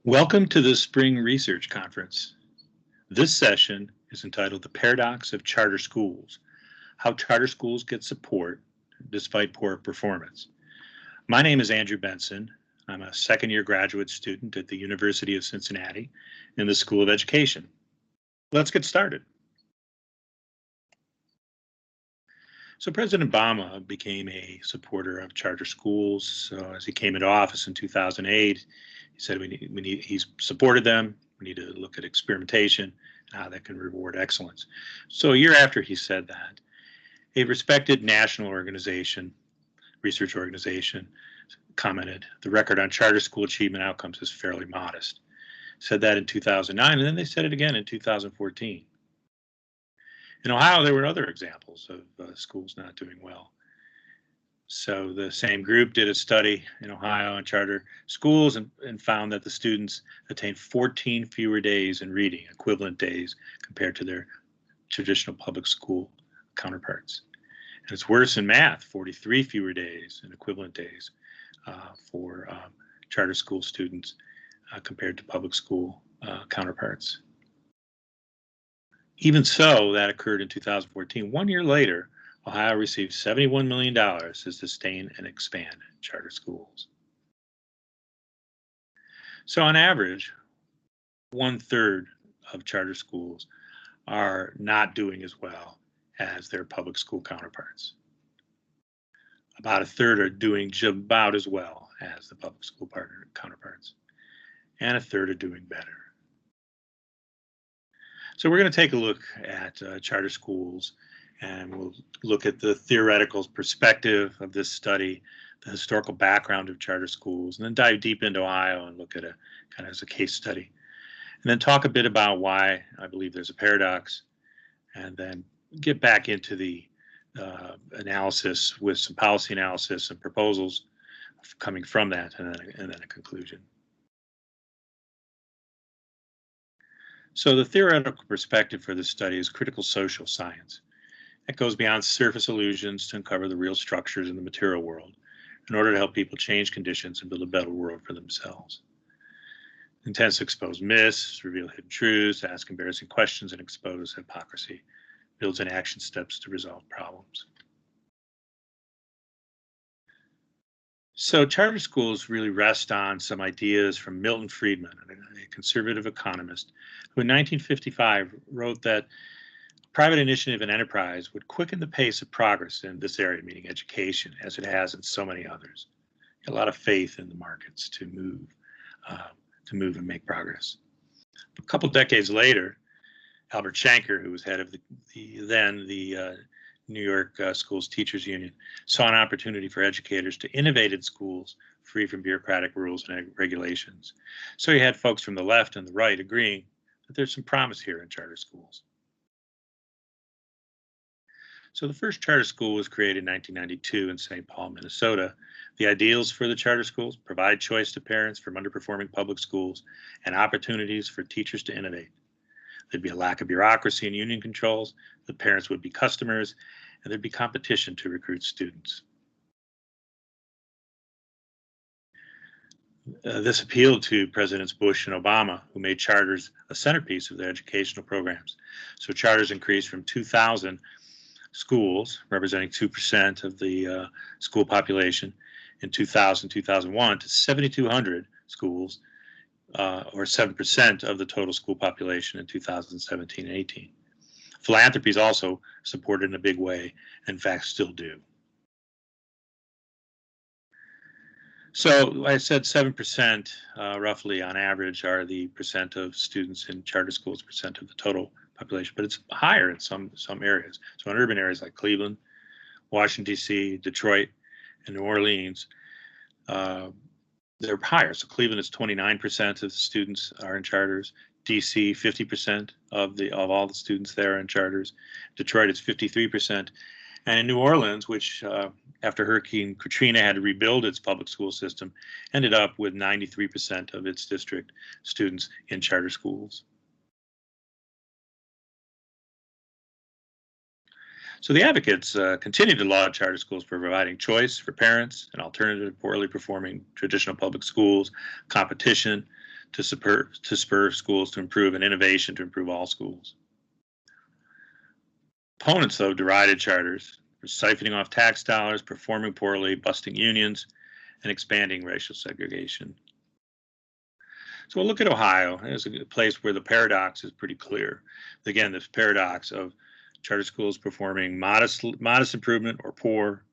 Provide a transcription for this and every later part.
Welcome to the Spring Research Conference. This session is entitled The Paradox of Charter Schools, How Charter Schools Get Support Despite Poor Performance. My name is Andrew Benson. I'm a second-year graduate student at the University of Cincinnati in the School of Education. Let's get started. So President Obama became a supporter of charter schools. So as he came into office in 2008, he said he supported them. We need to look at experimentation and how that can reward excellence. So a year after he said that, a respected national organization, research organization, commented, the record on charter school achievement outcomes is fairly modest. Said that in 2009, and then they said it again in 2014. In Ohio, there were other examples of schools not doing well. So the same group did a study in Ohio on charter schools and found that the students attained 14 fewer days in reading, equivalent days, compared to their traditional public school counterparts. And it's worse in math, 43 fewer days in equivalent days for charter school students compared to public school counterparts. Even so, that occurred in 2014. 1 year later, Ohio received $71 million to sustain and expand charter schools. So on average, 1/3 of charter schools are not doing as well as their public school counterparts. About 1/3 are doing about as well as the public school counterparts, and 1/3 are doing better. So we're going to take a look at charter schools, and we'll look at the theoretical perspective of this study, the historical background of charter schools, and then dive deep into Ohio and look at a kind of as a case study. And then talk a bit about why I believe there's a paradox, and then get back into the analysis with some policy analysis and proposals coming from that, and then a conclusion. So the theoretical perspective for this study is critical social science. It goes beyond surface illusions to uncover the real structures in the material world in order to help people change conditions and build a better world for themselves. It intends to expose myths, reveal hidden truths, ask embarrassing questions, and expose hypocrisy. Builds in action steps to resolve problems. So charter schools really rest on some ideas from Milton Friedman, a conservative economist, who in 1955 wrote that private initiative and enterprise would quicken the pace of progress in this area, meaning education, as it has in so many others. A lot of faith in the markets to move and make progress. A couple decades later, Albert Shanker, who was head of the New York Schools Teachers Union, saw an opportunity for educators to innovate in schools free from bureaucratic rules and regulations. So you had folks from the left and the right agreeing that there's some promise here in charter schools. So the first charter school was created in 1992 in St. Paul, Minnesota. The ideals for the charter schools: provide choice to parents from underperforming public schools and opportunities for teachers to innovate. There'd be a lack of bureaucracy and union controls. The parents would be customers, and there'd be competition to recruit students. This appealed to Presidents Bush and Obama, who made charters a centerpiece of their educational programs. So charters increased from 2,000 schools, representing 2% of the school population in 2001, to 7,200 schools, or 7% of the total school population in 2017 and 18. Philanthropies also supported in a big way, in fact, still do. So I said 7%, roughly on average, are the percent of students in charter schools, percent of the total population, but it's higher in some areas. So in urban areas like Cleveland, Washington, D.C., Detroit, and New Orleans, they're higher. So Cleveland is 29% of the students are in charters. DC, 50% of all the students there are in charters. Detroit, it's 53%. And in New Orleans, which after Hurricane Katrina had to rebuild its public school system, ended up with 93% of its district students in charter schools. So the advocates continue to laud charter schools for providing choice for parents, an alternative to poorly performing traditional public schools, competition to spur schools to improve and innovation to improve all schools. Opponents, though, derided charters for siphoning off tax dollars, performing poorly, busting unions, and expanding racial segregation. So we'll look at Ohio as a place where the paradox is pretty clear. Again, this paradox of charter schools performing modest improvement or poor,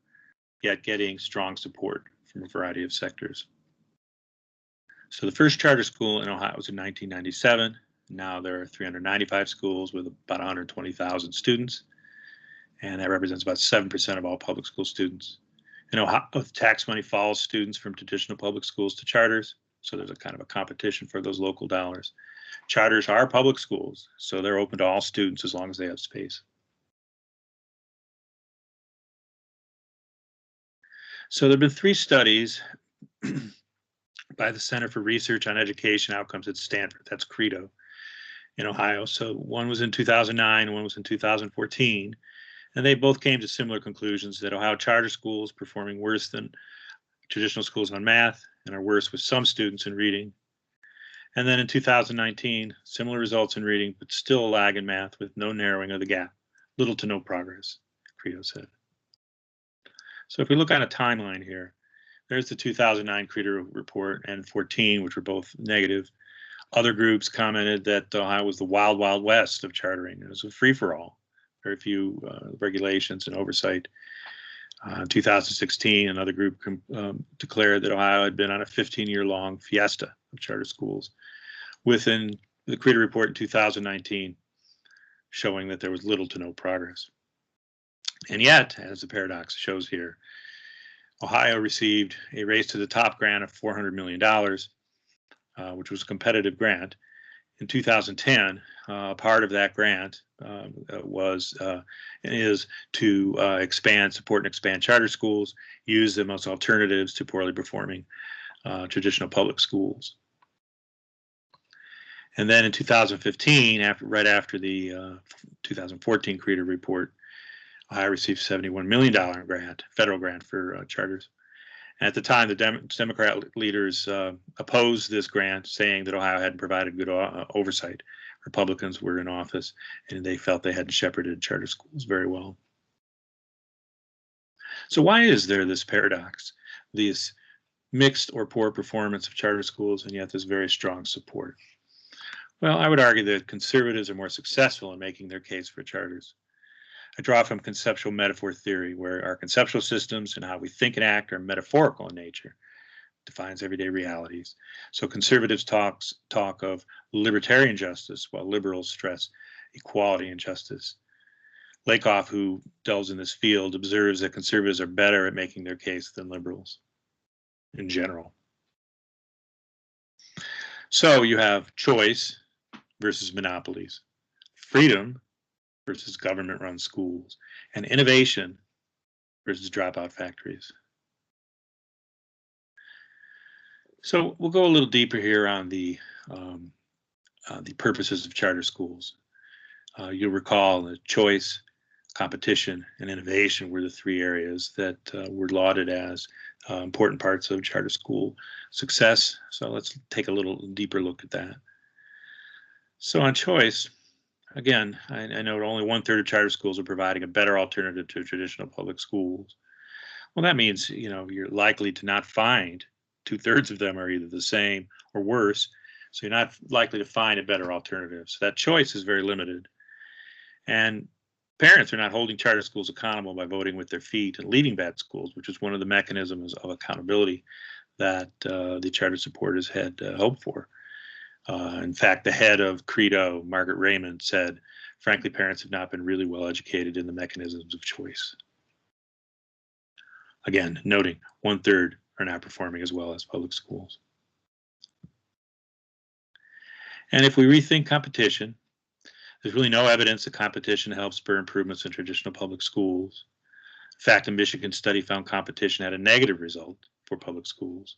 yet getting strong support from a variety of sectors. So the first charter school in Ohio was in 1997. Now there are 395 schools with about 120,000 students, and that represents about 7% of all public school students. In Ohio, tax money follows students from traditional public schools to charters, so there's a kind of a competition for those local dollars. Charters are public schools, so they're open to all students as long as they have space. So there have been 3 studies by the Center for Research on Education Outcomes at Stanford, that's CREDO, in Ohio. So one was in 2009, one was in 2014, and they both came to similar conclusions that Ohio charter schools performing worse than traditional schools on math and are worse with some students in reading. And then in 2019, similar results in reading, but still a lag in math with no narrowing of the gap, little to no progress, CREDO said. So if we look on a timeline here, there's the 2009 CREDO report and 14, which were both negative. Other groups commented that Ohio was the wild, wild west of chartering. It was a free-for-all, very few regulations and oversight. In 2016, another group declared that Ohio had been on a 15-year-long fiesta of charter schools. Within the CREDO report in 2019, showing that there was little to no progress. And yet, as the paradox shows here, Ohio received a race to the top grant of $400 million, which was a competitive grant. In 2010, part of that grant is to support and expand charter schools, use them as alternatives to poorly performing traditional public schools. And then in 2015, right after the 2014 CREDO report, Ohio received $71 million grant, federal grant for charters. And at the time, the Democrat leaders opposed this grant, saying that Ohio hadn't provided good oversight. Republicans were in office, and they felt they hadn't shepherded charter schools very well. So why is there this paradox, this mixed or poor performance of charter schools, and yet this very strong support? Well, I would argue that conservatives are more successful in making their case for charters. I draw from conceptual metaphor theory, where our conceptual systems and how we think and act are metaphorical in nature, defines everyday realities. So conservatives talk of libertarian justice, while liberals stress equality and justice. Lakoff, who delves in this field, observes that conservatives are better at making their case than liberals in general. So you have choice versus monopolies, freedom versus government-run schools, and innovation versus dropout factories. So we'll go a little deeper here on the purposes of charter schools. You'll recall that choice, competition, and innovation were the 3 areas that were lauded as important parts of charter school success. So let's take a little deeper look at that. So on choice, again, I know only 1/3 of charter schools are providing a better alternative to traditional public schools. Well, that means, you're likely to not find 2/3 of them are either the same or worse. So you're not likely to find a better alternative. So that choice is very limited. And parents are not holding charter schools accountable by voting with their feet and leaving bad schools, which is one of the mechanisms of accountability that the charter supporters had hoped for. In fact, the head of CREDO, Margaret Raymond, said, frankly, parents have not been really well educated in the mechanisms of choice. Again, noting 1/3 are not performing as well as public schools. And if we rethink competition, there's really no evidence that competition helps spur improvements in traditional public schools. In fact, a Michigan study found competition had a negative result for public schools.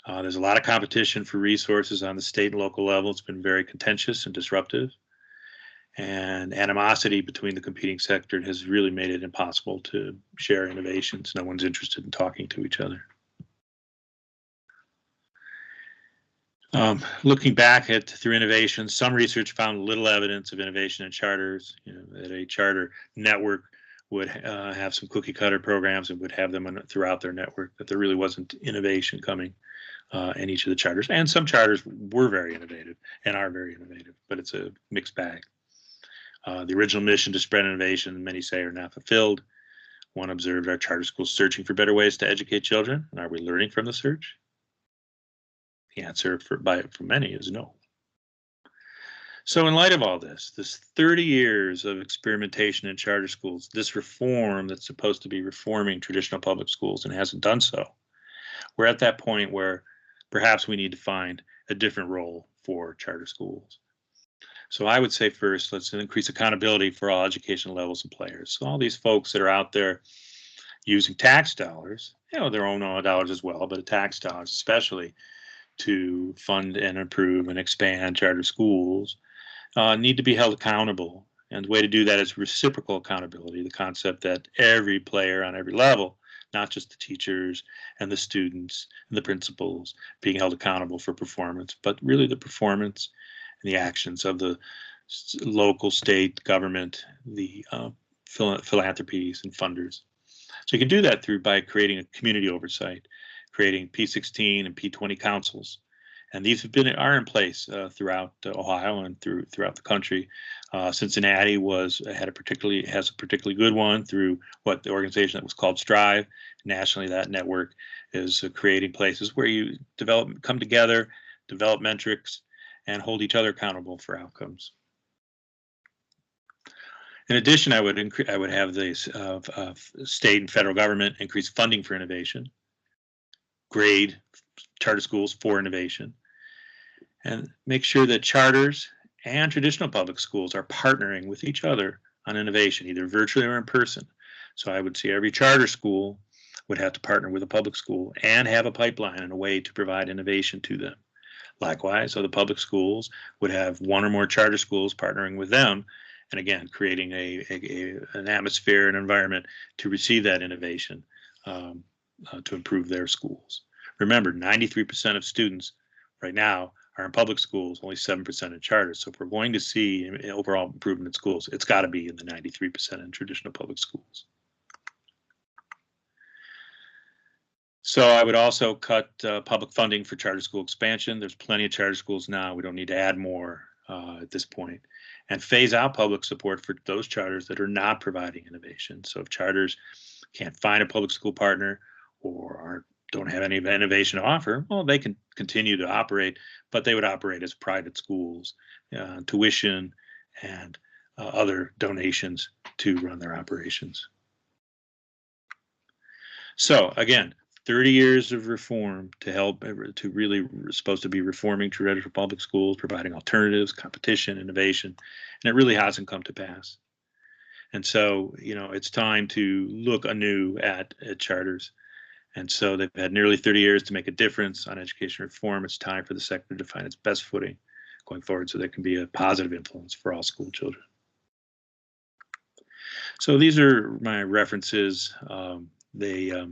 There's a lot of competition for resources on the state and local level. It's been very contentious and disruptive. And animosity between the competing sector has really made it impossible to share innovations. No one's interested in talking to each other. Looking back through innovation, some research found little evidence of innovation in charters. That a charter network would have some cookie cutter programs and would have them throughout their network, but there really wasn't innovation coming in each of the charters. And some charters were very innovative and are very innovative, but it's a mixed bag. The original mission to spread innovation, many say, are not fulfilled. One observed, are charter schools searching for better ways to educate children? And are we learning from the search? The answer for many is no. So in light of all this 30 years of experimentation in charter schools, this reform that's supposed to be reforming traditional public schools and hasn't done so, we're at that point where perhaps we need to find a different role for charter schools. So I would say first, let's increase accountability for all educational levels and players. So all these folks that are out there using tax dollars, their own dollars as well, but tax dollars especially, to fund and improve and expand charter schools need to be held accountable. And the way to do that is reciprocal accountability, the concept that every player on every level, not just the teachers and the students and the principals, being held accountable for performance, but really the performance and the actions of the local, state, government, the philanthropies and funders. So you can do that by creating a community oversight, creating P16 and P20 councils, and these are in place throughout Ohio and throughout the country. Cincinnati has a particularly good one through the organization that was called Strive. Nationally, that network is creating places where you come together, develop metrics, and hold each other accountable for outcomes. In addition, I would have the state and federal government increase funding for innovation, grade charter schools for innovation, and make sure that charters and traditional public schools are partnering with each other on innovation, either virtually or in person. So I would see every charter school would have to partner with a public school and have a pipeline and a way to provide innovation to them. Likewise, other public schools would have one or more charter schools partnering with them, and again, creating an atmosphere and environment to receive that innovation to improve their schools. Remember, 93% of students right now are in public schools, only 7% in charters. So if we're going to see overall improvement in schools, it's got to be in the 93% in traditional public schools. So I would also cut public funding for charter school expansion. There's plenty of charter schools now. We don't need to add more at this point. And phase out public support for those charters that are not providing innovation. So if charters can't find a public school partner or don't have any innovation to offer, well, they can continue to operate, but they would operate as private schools, tuition and other donations to run their operations. So again, 30 years of reform to really supposed to be reforming traditional public schools, providing alternatives, competition, innovation, and it really hasn't come to pass. And so, it's time to look anew at charters. And so they've had nearly 30 years to make a difference on education reform. It's time for the sector to find its best footing going forward so there can be a positive influence for all school children. So these are my references. There's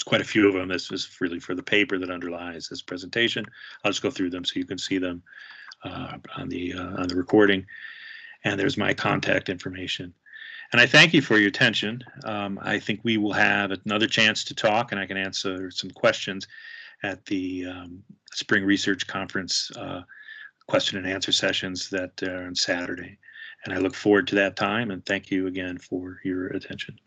quite a few of them. This is really for the paper that underlies this presentation. I'll just go through them so you can see them on the recording. And there's my contact information. And I thank you for your attention. I think we will have another chance to talk, and I can answer some questions at the Spring Research Conference question and answer sessions that are on Saturday. And I look forward to that time, and thank you again for your attention.